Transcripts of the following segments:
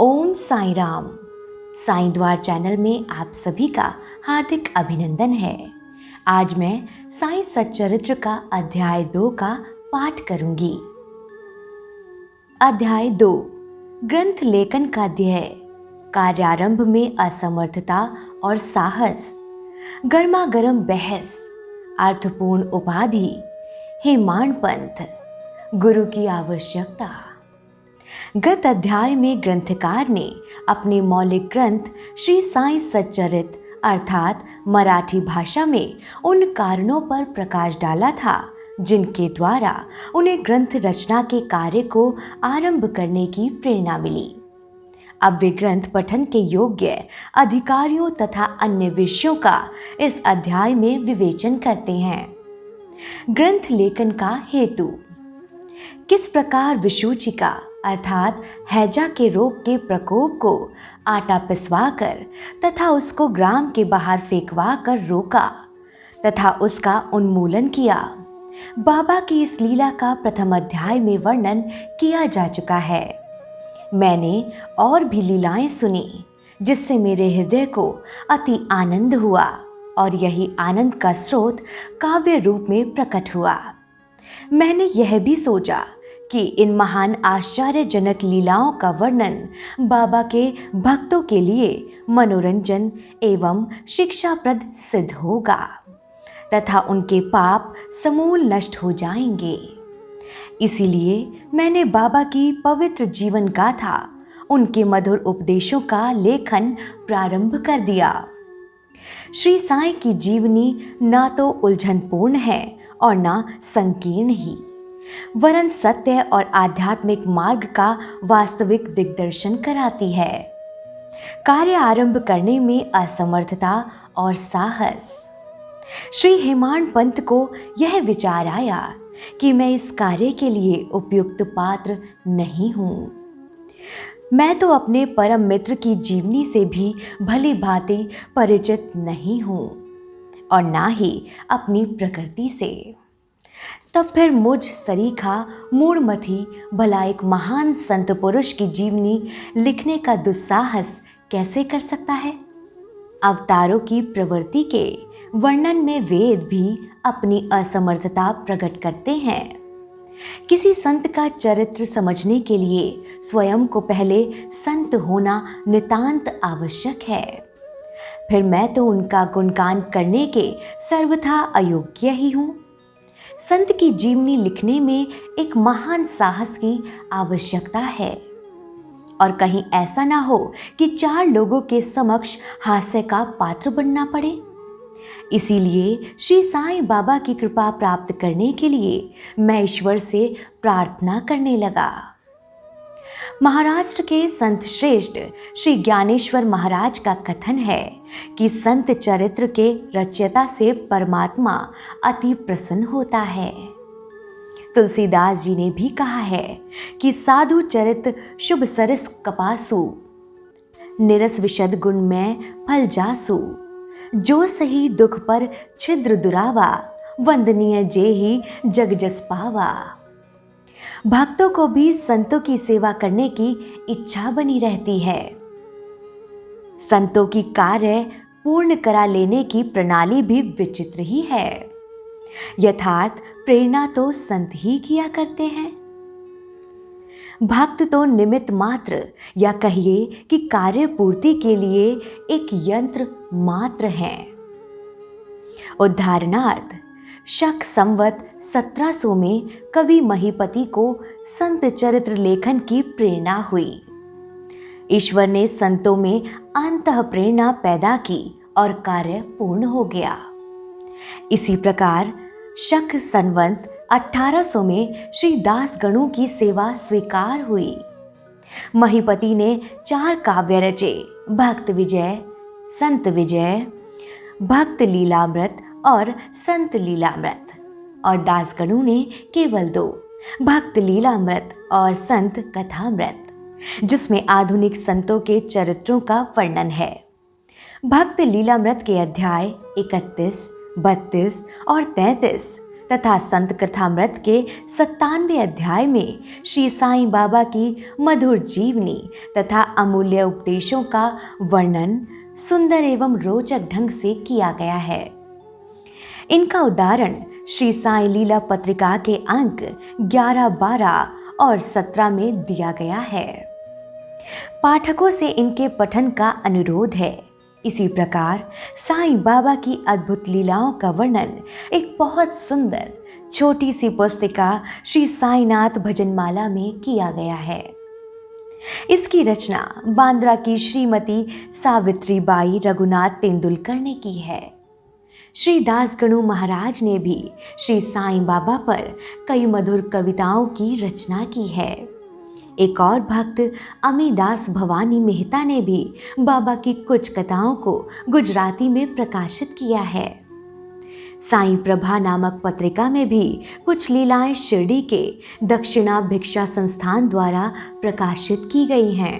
ओम साईं राम। साईं द्वार चैनल में आप सभी का हार्दिक अभिनंदन है। आज मैं साईं सच्चरित्र का अध्याय 2 का पाठ करूंगी। अध्याय 2, ग्रंथ लेखन का ध्येय, कार्यारंभ में असमर्थता और साहस, गर्मा गर्म बहस, अर्थपूर्ण उपाधि, हेमाड पंथ, गुरु की आवश्यकता। गत अध्याय में ग्रंथकार ने अपने मौलिक ग्रंथ श्री साईं सच्चरित अर्थात मराठी भाषा में उन कारणों पर प्रकाश डाला था जिनके द्वारा उन्हें ग्रंथ रचना के कार्य को आरंभ करने की प्रेरणा मिली। अब वे ग्रंथ पठन के योग्य अधिकारियों तथा अन्य विषयों का इस अध्याय में विवेचन करते हैं। ग्रंथ लेखन का हेतु, किस प्रकार विसूचिका अर्थात हैजा के रोग के प्रकोप को आटा पिसवाकर तथा उसको ग्राम के बाहर फेंकवा कर रोका तथा उसका उन्मूलन किया। बाबा की इस लीला का प्रथम अध्याय में वर्णन किया जा चुका है। मैंने और भी लीलाएं सुनी जिससे मेरे हृदय को अति आनंद हुआ और यही आनंद का स्रोत काव्य रूप में प्रकट हुआ। मैंने यह भी सोचा कि इन महान आश्चर्यजनक लीलाओं का वर्णन बाबा के भक्तों के लिए मनोरंजन एवं शिक्षाप्रद सिद्ध होगा तथा उनके पाप समूल नष्ट हो जाएंगे। इसीलिए मैंने बाबा की पवित्र जीवन गाथा, उनके मधुर उपदेशों का लेखन प्रारंभ कर दिया। श्री साईं की जीवनी ना तो उलझनपूर्ण है और ना संकीर्ण ही, वरन सत्य और आध्यात्मिक मार्ग का वास्तविक दिग्दर्शन कराती है। कार्य आरंभ करने में असमर्थता और साहस। श्री हेमाड पंथ को यह विचार आया कि मैं इस कार्य के लिए उपयुक्त पात्र नहीं हूं। मैं तो अपने परम मित्र की जीवनी से भी भली भांति परिचित नहीं हूं और ना ही अपनी प्रकृति से। तब फिर मुझ सरीखा मूढ़मती भला एक महान संत पुरुष की जीवनी लिखने का दुस्साहस कैसे कर सकता है। अवतारों की प्रवृत्ति के वर्णन में वेद भी अपनी असमर्थता प्रकट करते हैं। किसी संत का चरित्र समझने के लिए स्वयं को पहले संत होना नितांत आवश्यक है। फिर मैं तो उनका गुणगान करने के सर्वथा अयोग्य ही हूँ। संत की जीवनी लिखने में एक महान साहस की आवश्यकता है और कहीं ऐसा ना हो कि 4 लोगों के समक्ष हास्य का पात्र बनना पड़े। इसीलिए श्री साईं बाबा की कृपा प्राप्त करने के लिए मैं ईश्वर से प्रार्थना करने लगा। महाराष्ट्र के संत श्रेष्ठ श्री ज्ञानेश्वर महाराज का कथन है कि संत चरित्र के रचयिता से परमात्मा अति प्रसन्न होता है। तुलसीदास जी ने भी कहा है कि साधु चरित शुभ सरस कपासु, निरस विशद गुण में फल जासु, जो सही दुख पर छिद्र दुरावा, वंदनीय जे ही जग जस पावा। भक्तों को भी संतों की सेवा करने की इच्छा बनी रहती है। संतों की कार्य पूर्ण करा लेने की प्रणाली भी विचित्र ही है। यथार्थ प्रेरणा तो संत ही किया करते हैं। भक्त तो निमित्त मात्र या कहिए कि कार्य पूर्ति के लिए एक यंत्र मात्र हैं। उदाहरणार्थ, शक संवत 1700 में कवि महीपति को संत चरित्र लेखन की प्रेरणा हुई। ईश्वर ने संतों में अंतः प्रेरणा पैदा की और कार्य पूर्ण हो गया। इसी प्रकार शक संवत 1800 में श्री दास गणों की सेवा स्वीकार हुई। महीपति ने 4 काव्य रचे, भक्त विजय, संत विजय, भक्त लीलामृत और संत लीलामृत, और दासगणों ने केवल 2, भक्त लीलामृत और संत कथामृत, जिसमें आधुनिक संतों के चरित्रों का वर्णन है। भक्त लीलामृत के अध्याय 31, 32 और 33 तथा संत कथामृत के 97 अध्याय में श्री साईं बाबा की मधुर जीवनी तथा अमूल्य उपदेशों का वर्णन सुंदर एवं रोचक ढंग से किया गया है। इनका उदाहरण श्री साईं लीला पत्रिका के अंक 11, 12 और 17 में दिया गया है। पाठकों से इनके पठन का अनुरोध है। इसी प्रकार साईं बाबा की अद्भुत लीलाओं का वर्णन एक बहुत सुंदर छोटी सी पुस्तिका श्री साईनाथ भजनमाला में किया गया है। इसकी रचना बांद्रा की श्रीमती सावित्रीबाई रघुनाथ तेंदुलकर ने की है। श्री दासगणु महाराज ने भी श्री साईं बाबा पर कई मधुर कविताओं की रचना की है। एक और भक्त अमीदास भवानी मेहता ने भी बाबा की कुछ कथाओं को गुजराती में प्रकाशित किया है। साईं प्रभा नामक पत्रिका में भी कुछ लीलाएं शिरडी के दक्षिणा भिक्षा संस्थान द्वारा प्रकाशित की गई हैं।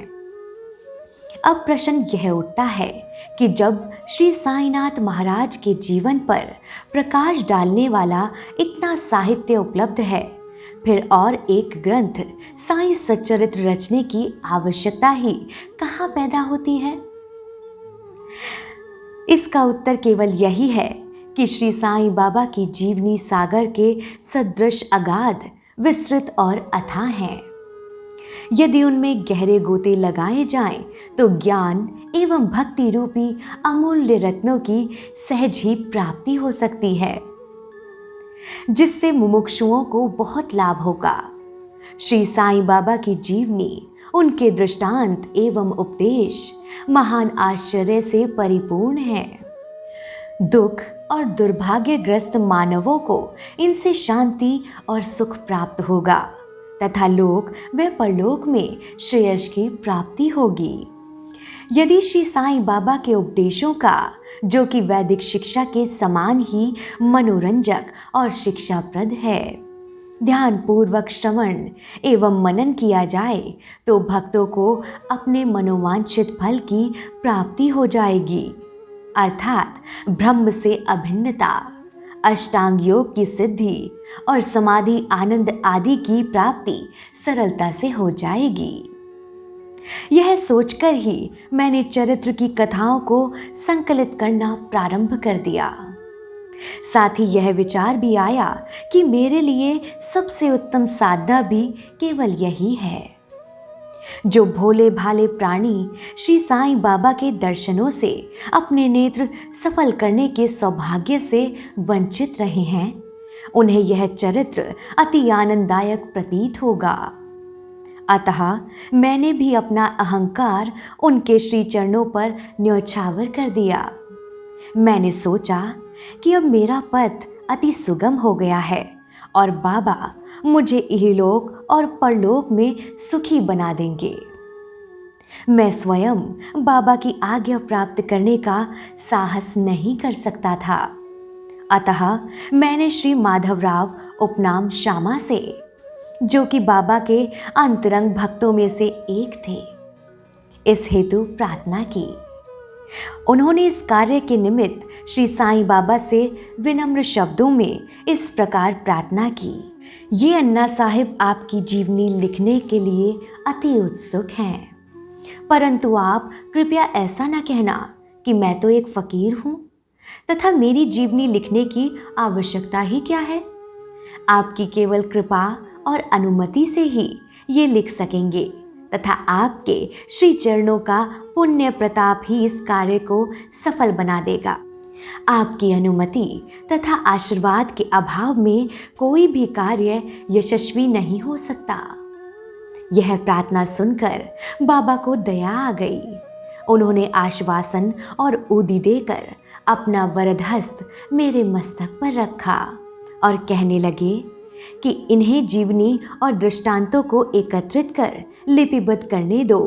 अब प्रश्न यह उठता है कि जब श्री साईनाथ महाराज के जीवन पर प्रकाश डालने वाला इतना साहित्य उपलब्ध है, फिर और एक ग्रंथ साईं सच्चरित्र रचने की आवश्यकता ही कहाँ पैदा होती है? इसका उत्तर केवल यही है कि श्री साईं बाबा की जीवनी सागर के सदृश अगाध, विस्तृत और अथाह हैं। यदि उनमें गहरे गोते लगाए जाएं तो ज्ञान एवं भक्ति रूपी अमूल्य रत्नों की सहज ही प्राप्ति हो सकती है, जिससे मुमुक्षुओं को बहुत लाभ होगा। श्री साईं बाबा की जीवनी, उनके दृष्टांत एवं उपदेश महान आश्चर्य से परिपूर्ण है। दुख और दुर्भाग्यग्रस्त मानवों को इनसे शांति और सुख प्राप्त होगा तथा लोक व परलोक में श्रेयस की प्राप्ति होगी। यदि श्री साईं बाबा के उपदेशों का, जो कि वैदिक शिक्षा के समान ही मनोरंजक और शिक्षाप्रद है, ध्यानपूर्वक श्रवण एवं मनन किया जाए तो भक्तों को अपने मनोवांछित फल की प्राप्ति हो जाएगी, अर्थात ब्रह्म से अभिन्नता, अष्टांग योग की सिद्धि और समाधि आनंद आदि की प्राप्ति सरलता से हो जाएगी। यह सोचकर ही मैंने चरित्र की कथाओं को संकलित करना प्रारंभ कर दिया। साथ ही यह विचार भी आया कि मेरे लिए सबसे उत्तम साधना भी केवल यही है। जो भोले भाले प्राणी श्री साईं बाबा के दर्शनों से अपने नेत्र सफल करने के सौभाग्य से वंचित रहे हैं, उन्हें यह चरित्र अति आनंददायक प्रतीत होगा। अतः मैंने भी अपना अहंकार उनके श्री चरणों पर न्यौछावर कर दिया। मैंने सोचा कि अब मेरा पथ अति सुगम हो गया है और बाबा मुझे इहलोक और परलोक में सुखी बना देंगे। मैं स्वयं बाबा की आज्ञा प्राप्त करने का साहस नहीं कर सकता था। अतः मैंने श्री माधवराव उपनाम श्यामा से, जो कि बाबा के अंतरंग भक्तों में से एक थे, इस हेतु प्रार्थना की। उन्होंने इस कार्य के निमित्त श्री साईं बाबा से विनम्र शब्दों में इस प्रकार प्रार्थना की। ये अन्ना साहिब आपकी जीवनी लिखने के लिए अति उत्सुक हैं, परंतु आप कृपया ऐसा न कहना कि मैं तो एक फकीर हूँ तथा मेरी जीवनी लिखने की आवश्यकता ही क्या है। आपकी केवल कृपा और अनुमति से ही ये लिख सकेंगे तथा आपके श्री चरणों का पुण्य प्रताप ही इस कार्य को सफल बना देगा। आपकी अनुमति तथा आशीर्वाद के अभाव में कोई भी कार्य यशस्वी नहीं हो सकता। यह प्रार्थना सुनकर बाबा को दया आ गई। उन्होंने आश्वासन और ऊदी देकर अपना वरद हस्त मेरे मस्तक पर रखा और कहने लगे कि इन्हें जीवनी और दृष्टांतों को एकत्रित कर लिपिबद्ध करने दो।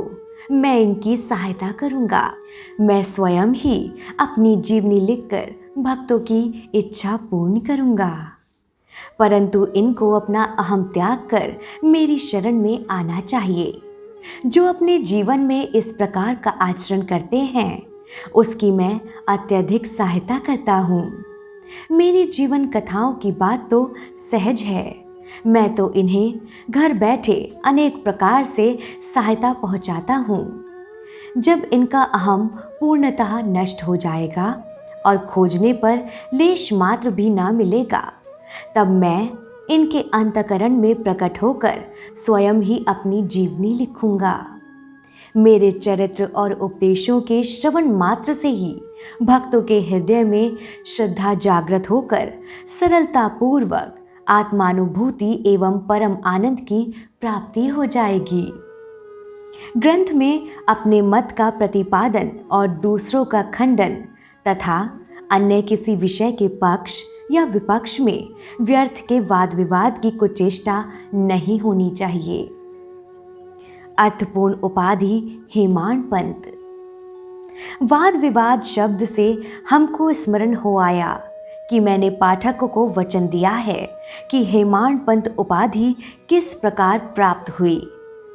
मैं इनकी सहायता करूंगा। मैं स्वयं ही अपनी जीवनी लिखकर भक्तों की इच्छा पूर्ण करूंगा, परंतु इनको अपना अहम त्याग कर मेरी शरण में आना चाहिए। जो अपने जीवन में इस प्रकार का आचरण करते हैं, उसकी मैं अत्यधिक सहायता करता हूँ। मेरी जीवन कथाओं की बात तो सहज है। मैं तो इन्हें घर बैठे अनेक प्रकार से सहायता पहुंचाता हूँ। जब इनका अहम पूर्णतः नष्ट हो जाएगा और खोजने पर लेश मात्र भी ना मिलेगा, तब मैं इनके अंतःकरण में प्रकट होकर स्वयं ही अपनी जीवनी लिखूंगा। मेरे चरित्र और उपदेशों के श्रवण मात्र से ही भक्तों के हृदय में श्रद्धा जागृत होकर सरलता पूर्वक आत्मानुभूति एवं परम आनंद की प्राप्ति हो जाएगी। ग्रंथ में अपने मत का प्रतिपादन और दूसरों का खंडन तथा अन्य किसी विषय के पक्ष या विपक्ष में व्यर्थ के वाद विवाद की कुचेष्टा नहीं होनी चाहिए। अर्थपूर्ण उपाधि हेमाड़ पंत। वाद विवाद शब्द से हमको स्मरण हो आया कि मैंने पाठक को वचन दिया है कि हेमाड़ पंत उपाधि किस प्रकार प्राप्त हुई,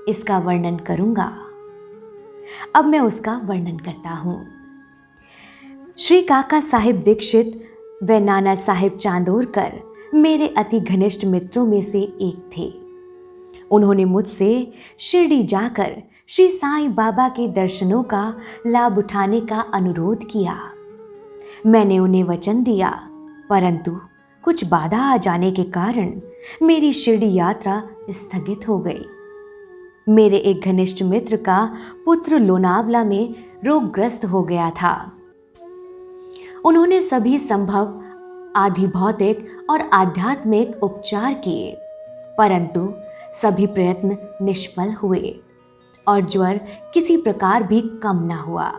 इसका वर्णन करूंगा। अब मैं उसका वर्णन करता हूं। श्री काका साहिब दीक्षित व नाना साहिब चांदोरकर मेरे अति घनिष्ठ मित्रों में से एक थे। उन्होंने मुझसे शिरडी जाकर श्री साईं बाबा के दर्शनों का लाभ उठाने का अनुरोध किया। मैंने उन्हें वचन दिया, परंतु कुछ बाधा आ जाने के कारण मेरी शिरडी यात्रा स्थगित हो गई। मेरे एक घनिष्ठ मित्र का पुत्र लोनावला में रोगग्रस्त हो गया था। उन्होंने सभी संभव आधि भौतिक और आध्यात्मिक उपचार किए, परंतु सभी प्रयत्न निष्फल हुए और ज्वर किसी प्रकार भी कम न हुआ।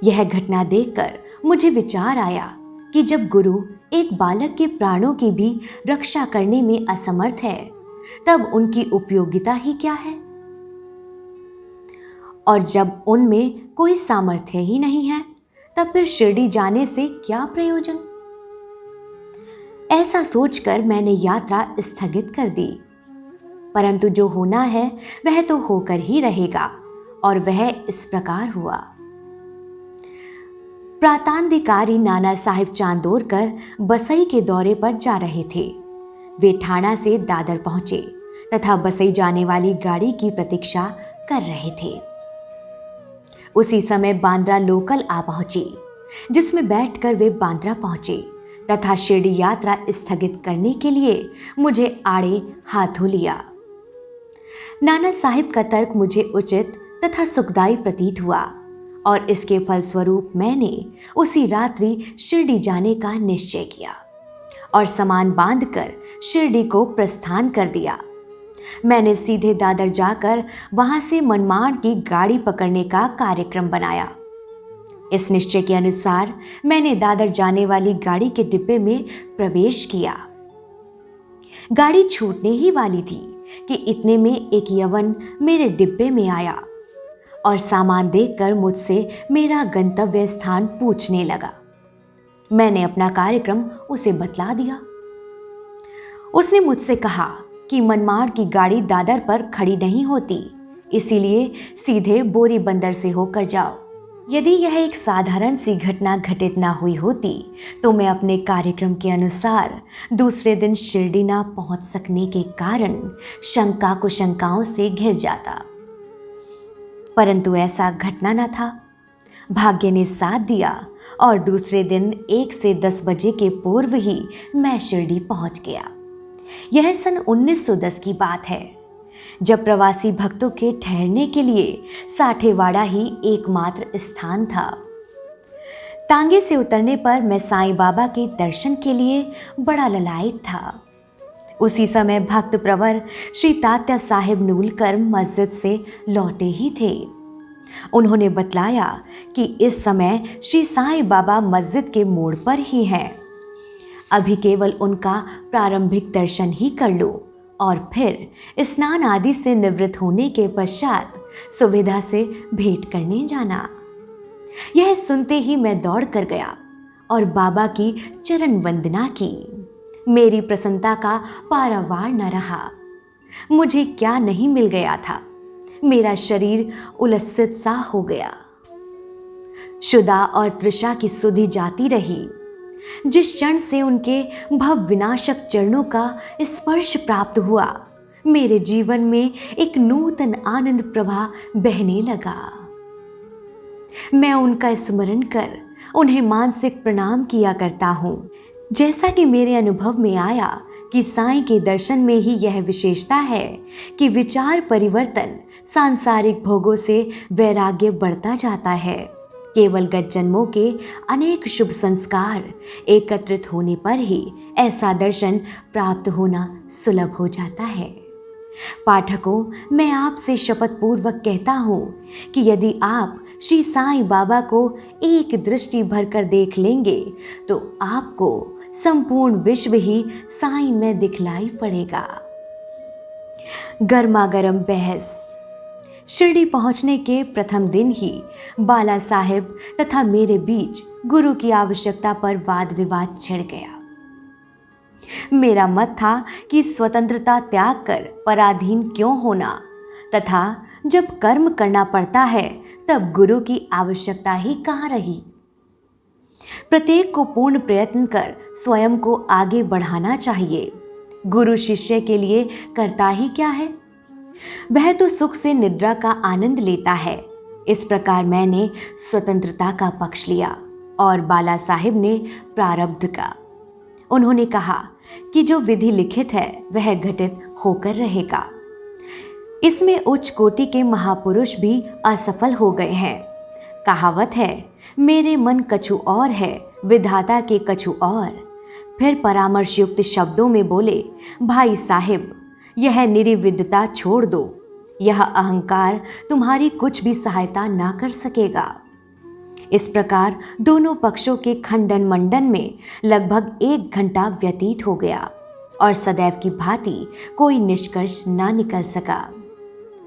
यह घटना देखकर मुझे विचार आया कि जब गुरु एक बालक के प्राणों की भी रक्षा करने में असमर्थ है, तब उनकी उपयोगिता ही क्या है? और जब उनमें कोई सामर्थ्य ही नहीं है, तब फिर शिरडी जाने से क्या प्रयोजन? ऐसा सोचकर मैंने यात्रा स्थगित कर दी। परंतु जो होना है वह तो होकर ही रहेगा, और वह इस प्रकार हुआ। प्रातांधिकारी नाना साहिब चांदोरकर बसई के दौरे पर जा रहे थे। वे ठाणा से दादर पहुंचे तथा बसई जाने वाली गाड़ी की प्रतीक्षा कर रहे थे। उसी समय बांद्रा लोकल आ पहुंची, जिसमें बैठकर वे बांद्रा पहुंचे तथा शिरडी यात्रा स्थगित करने के लिए मुझे आड़े हाथों लिया। नाना साहिब का तर्क मुझे उचित तथा सुखदायी प्रतीत हुआ और इसके फलस्वरूप मैंने उसी रात्रि शिरडी जाने का निश्चय किया और सामान बांधकर शिरडी को प्रस्थान कर दिया। मैंने सीधे दादर जाकर वहां से मनमाड़ की गाड़ी पकड़ने का कार्यक्रम बनाया। इस निश्चय के अनुसार मैंने दादर जाने वाली गाड़ी के डिब्बे में प्रवेश किया। गाड़ी छूटने ही वाली थी कि इतने में एक यवन मेरे डिब्बे में आया और सामान देखकर मुझसे मेरा गंतव्य स्थान पूछने लगा। मैंने अपना कार्यक्रम उसे बतला दिया। उसने मुझसे कहा कि मनमाड़ की गाड़ी दादर पर खड़ी नहीं होती, इसीलिए सीधे बोरी बंदर से होकर जाओ। यदि यह एक साधारण सी घटना घटित ना हुई होती तो मैं अपने कार्यक्रम के अनुसार दूसरे दिन शिरडी ना पहुंच सकने के कारण शंका कुशंकाओं से घिर जाता, परंतु ऐसा घटना न था। भाग्य ने साथ दिया और दूसरे दिन 1 से 10 बजे के पूर्व ही मैं शिरडी पहुंच गया। यह सन 1910 की बात है, जब प्रवासी भक्तों के ठहरने के लिए साठेवाड़ा ही एकमात्र स्थान था। तांगे से उतरने पर मैं साईं बाबा के दर्शन के लिए बड़ा ललायित था। उसी समय भक्त प्रवर श्री तात्या साहेब नूलकर मस्जिद से लौटे ही थे। उन्होंने बतलाया कि इस समय श्री साईं बाबा मस्जिद के मोड़ पर ही हैं। अभी केवल उनका प्रारंभिक दर्शन ही कर लो और फिर स्नान आदि से निवृत्त होने के पश्चात सुविधा से भेंट करने जाना। यह सुनते ही मैं दौड़ कर गया और बाबा की चरण वंदना की। मेरी प्रसन्नता का पारावार न रहा। मुझे क्या नहीं मिल गया था, मेरा शरीर उलसित सा हो गया। शुदा और तृषा की सुधि जाती रही। जिस क्षण से उनके भव विनाशक चरणों का स्पर्श प्राप्त हुआ, मेरे जीवन में एक नूतन आनंद प्रवाह बहने लगा। मैं उनका स्मरण कर उन्हें मानसिक प्रणाम किया करता हूँ। जैसा कि मेरे अनुभव में आया कि साईं के दर्शन में ही यह विशेषता है कि विचार परिवर्तन, सांसारिक भोगों से वैराग्य बढ़ता जाता है। केवल गत जन्मों के अनेक शुभ संस्कार एकत्रित होने पर ही ऐसा दर्शन प्राप्त होना सुलभ हो जाता है। पाठकों, मैं आपसे शपथ पूर्वक कहता हूँ कि यदि आप श्री साईं बाबा को एक दृष्टि भरकर देख लेंगे तो आपको संपूर्ण विश्व ही साईं में दिखलाई पड़ेगा। गर्मा गर्म बहस। शिरडी पहुंचने के प्रथम दिन ही बाला साहेब तथा मेरे बीच गुरु की आवश्यकता पर वाद विवाद छिड़ गया। मेरा मत था कि स्वतंत्रता त्याग कर पराधीन क्यों होना, तथा जब कर्म करना पड़ता है तब गुरु की आवश्यकता ही कहाँ रही। प्रत्येक को पूर्ण प्रयत्न कर स्वयं को आगे बढ़ाना चाहिए। गुरु शिष्य के लिए करता ही क्या है? वह तो सुख से निद्रा का आनंद लेता है। इस प्रकार मैंने स्वतंत्रता का पक्ष लिया और बाला साहिब ने प्रारब्ध का। उन्होंने कहा कि जो विधि लिखित है वह घटित होकर रहेगा। इसमें उच्च कोटि के महापुरुष भी असफल हो गए हैं। कहावत है, मेरे मन कछु और है, विधाता के कछु और। फिर परामर्श युक्त शब्दों में बोले, भाई साहिब, यह निर्विद्यता छोड़ दो। यह अहंकार तुम्हारी कुछ भी सहायता ना कर सकेगा। इस प्रकार दोनों पक्षों के खंडन मंडन में लगभग 1 घंटा व्यतीत हो गया और सदैव की भांति कोई निष्कर्ष ना निकल सका।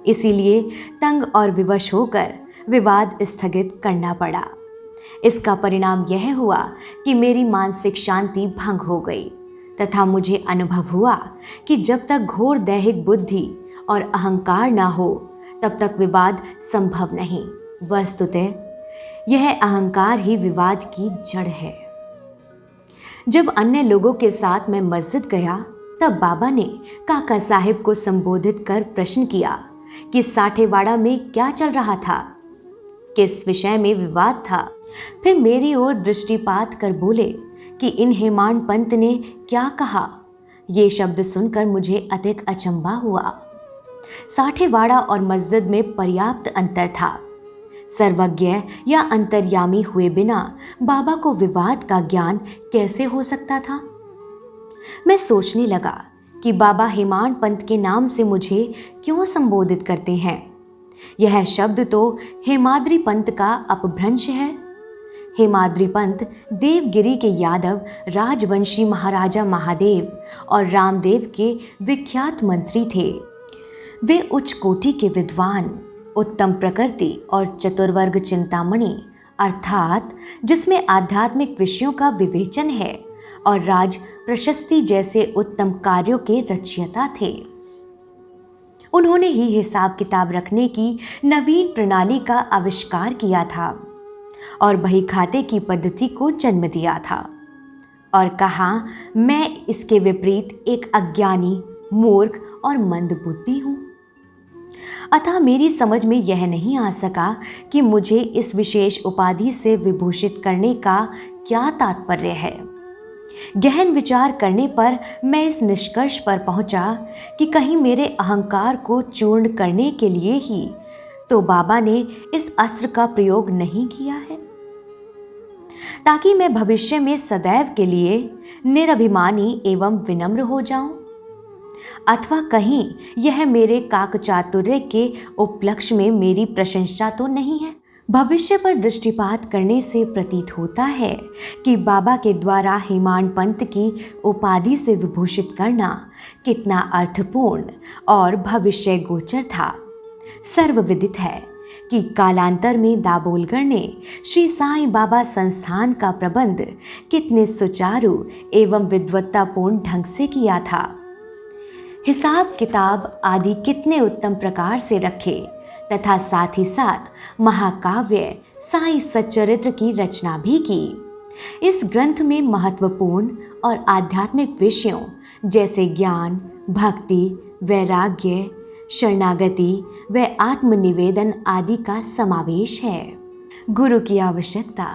इसीलिए तंग और विवश होकर विवाद स्थगित करना पड़ा। इसका परिणाम यह हुआ कि मेरी मानसिक शांति भंग हो गई तथा मुझे अनुभव हुआ कि जब तक घोर दैहिक बुद्धि और अहंकार ना हो तब तक विवाद संभव नहीं। वस्तुतः यह अहंकार ही विवाद की जड़ है। जब अन्य लोगों के साथ मैं मस्जिद गया तब बाबा ने काका साहिब को संबोधित कर प्रश्न किया कि साठेवाड़ा में क्या चल रहा था, किस विषय में विवाद था। फिर मेरी ओर दृष्टिपात कर बोले कि इन हेमाड पंत ने क्या कहा। ये शब्द सुनकर मुझे अधिक अचंभा हुआ। साठेवाड़ा और मस्जिद में पर्याप्त अंतर था। सर्वज्ञ या अंतर्यामी हुए बिना बाबा को विवाद का ज्ञान कैसे हो सकता था। मैं सोचने लगा कि बाबा हेमाड पंत के नाम से मुझे क्यों संबोधित करते हैं। यह शब्द तो हेमाद्रि पंत का अपभ्रंश है। हेमाद्रि पंत देवगिरी के यादव राजवंशी महाराजा महादेव और रामदेव के विख्यात मंत्री थे। वे उच्च कोटि के विद्वान, उत्तम प्रकृति और चतुर्वर्ग चिंतामणि अर्थात जिसमें आध्यात्मिक विषयों का विवेचन है और राज प्रशस्ति जैसे उत्तम कार्यों के रचयिता थे। उन्होंने ही हिसाब किताब रखने की नवीन प्रणाली का आविष्कार किया था और बही खाते की पद्धति को जन्म दिया था और कहा, मैं इसके विपरीत एक अज्ञानी, मूर्ख और मंदबुद्धि हूँ। अतः मेरी समझ में यह नहीं आ सका कि मुझे इस विशेष उपाधि से विभूषित करने का क्या तात्पर्य है। गहन विचार करने पर मैं इस निष्कर्ष पर पहुंचा कि कहीं मेरे अहंकार को चूर्ण करने के लिए ही तो बाबा ने इस अस्त्र का प्रयोग नहीं किया है, ताकि मैं भविष्य में सदैव के लिए निरभिमानी एवं विनम्र हो जाऊं। अथवा कहीं यह मेरे काकचातुर्य के उपलक्ष्य में मेरी प्रशंसा तो नहीं है। भविष्य पर दृष्टिपात करने से प्रतीत होता है कि बाबा के द्वारा हेमाड पंत की उपाधि से विभूषित करना कितना अर्थपूर्ण और भविष्य गोचर था। सर्वविदित है कि कालांतर में दाभोलकर ने श्री साईं बाबा संस्थान का प्रबंध कितने सुचारू एवं विद्वत्तापूर्ण ढंग से किया था। हिसाब किताब आदि कितने उत्तम प्रकार से रखे तथा साथ ही साथ महाकाव्य साईं सच्चरित्र की रचना भी की। इस ग्रंथ में महत्वपूर्ण और आध्यात्मिक विषयों जैसे ज्ञान, भक्ति, वैराग्य, शरणागति व आत्मनिवेदन आदि का समावेश है। गुरु की आवश्यकता।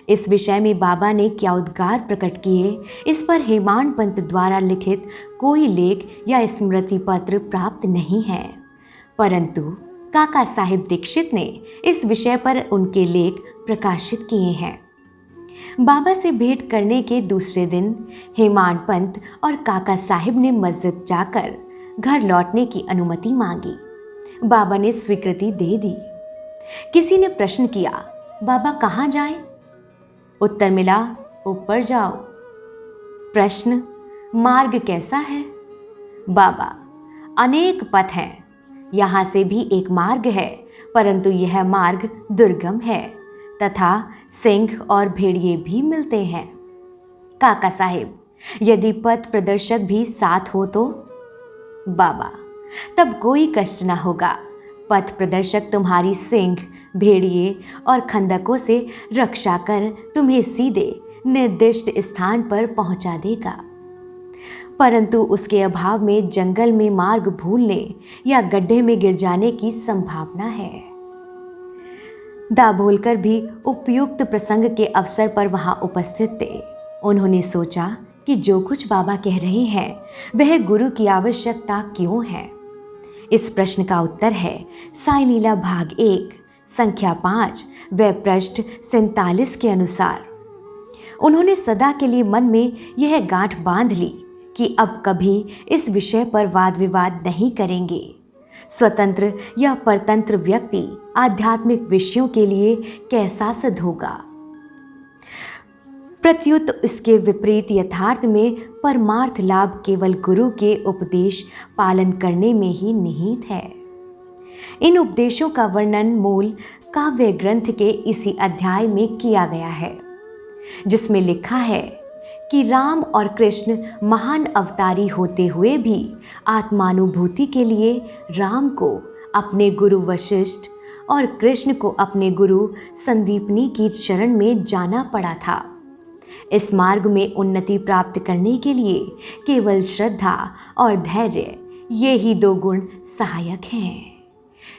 इस विषय में बाबा ने क्या उद्गार प्रकट किए, इस पर हेमाड पंत द्वारा लिखित कोई लेख या स्मृति पत्र प्राप्त नहीं है, परंतु काका साहिब दीक्षित ने इस विषय पर उनके लेख प्रकाशित किए हैं। बाबा से भेंट करने के दूसरे दिन हेमाड पंत और काका साहिब ने मस्जिद जाकर घर लौटने की अनुमति मांगी। बाबा ने स्वीकृति दे दी। किसी ने प्रश्न किया, बाबा कहाँ जाएं? उत्तर मिला, ऊपर जाओ। प्रश्न, मार्ग कैसा है? बाबा, अनेक पथ हैं, यहाँ से भी एक मार्ग है, परंतु यह मार्ग दुर्गम है तथा सिंह और भेड़िए भी मिलते हैं। काका साहिब, यदि पथ प्रदर्शक भी साथ हो तो? बाबा, तब कोई कष्ट न होगा। पथ प्रदर्शक तुम्हारी सिंह, भेड़िए और खंदकों से रक्षा कर तुम्हें सीधे निर्दिष्ट स्थान पर पहुंचा देगा, परंतु उसके अभाव में जंगल में मार्ग भूलने या गड्ढे में गिर जाने की संभावना है। दाभोलकर भी उपयुक्त प्रसंग के अवसर पर वहां उपस्थित थे। उन्होंने सोचा कि जो कुछ बाबा कह रहे हैं वह गुरु की आवश्यकता क्यों है। इस प्रश्न का उत्तर है साई लीला भाग 1 संख्या 5 व पृष्ठ 47 के अनुसार। उन्होंने सदा के लिए मन में यह गांठ बांध ली कि अब कभी इस विषय पर वाद विवाद नहीं करेंगे। स्वतंत्र या परतंत्र व्यक्ति आध्यात्मिक विषयों के लिए कैसा सिद्ध होगा? प्रत्युत इसके विपरीत यथार्थ में परमार्थ लाभ केवल गुरु के उपदेश पालन करने में ही निहित है। इन उपदेशों का वर्णन मूल काव्य ग्रंथ के इसी अध्याय में किया गया है, जिसमें लिखा है कि राम और कृष्ण महान अवतारी होते हुए भी आत्मानुभूति के लिए राम को अपने गुरु वशिष्ठ और कृष्ण को अपने गुरु संदीपनी की शरण में जाना पड़ा था। इस मार्ग में उन्नति प्राप्त करने के लिए केवल श्रद्धा और धैर्य, ये ही 2 गुण सहायक हैं।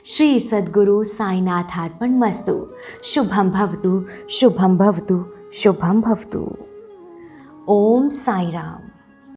श्री सद्गुरु साईनाथार्पणमस्तु। शुभम भवतु, शुभम भवतु, शुभम भवतु। ओम साई राम।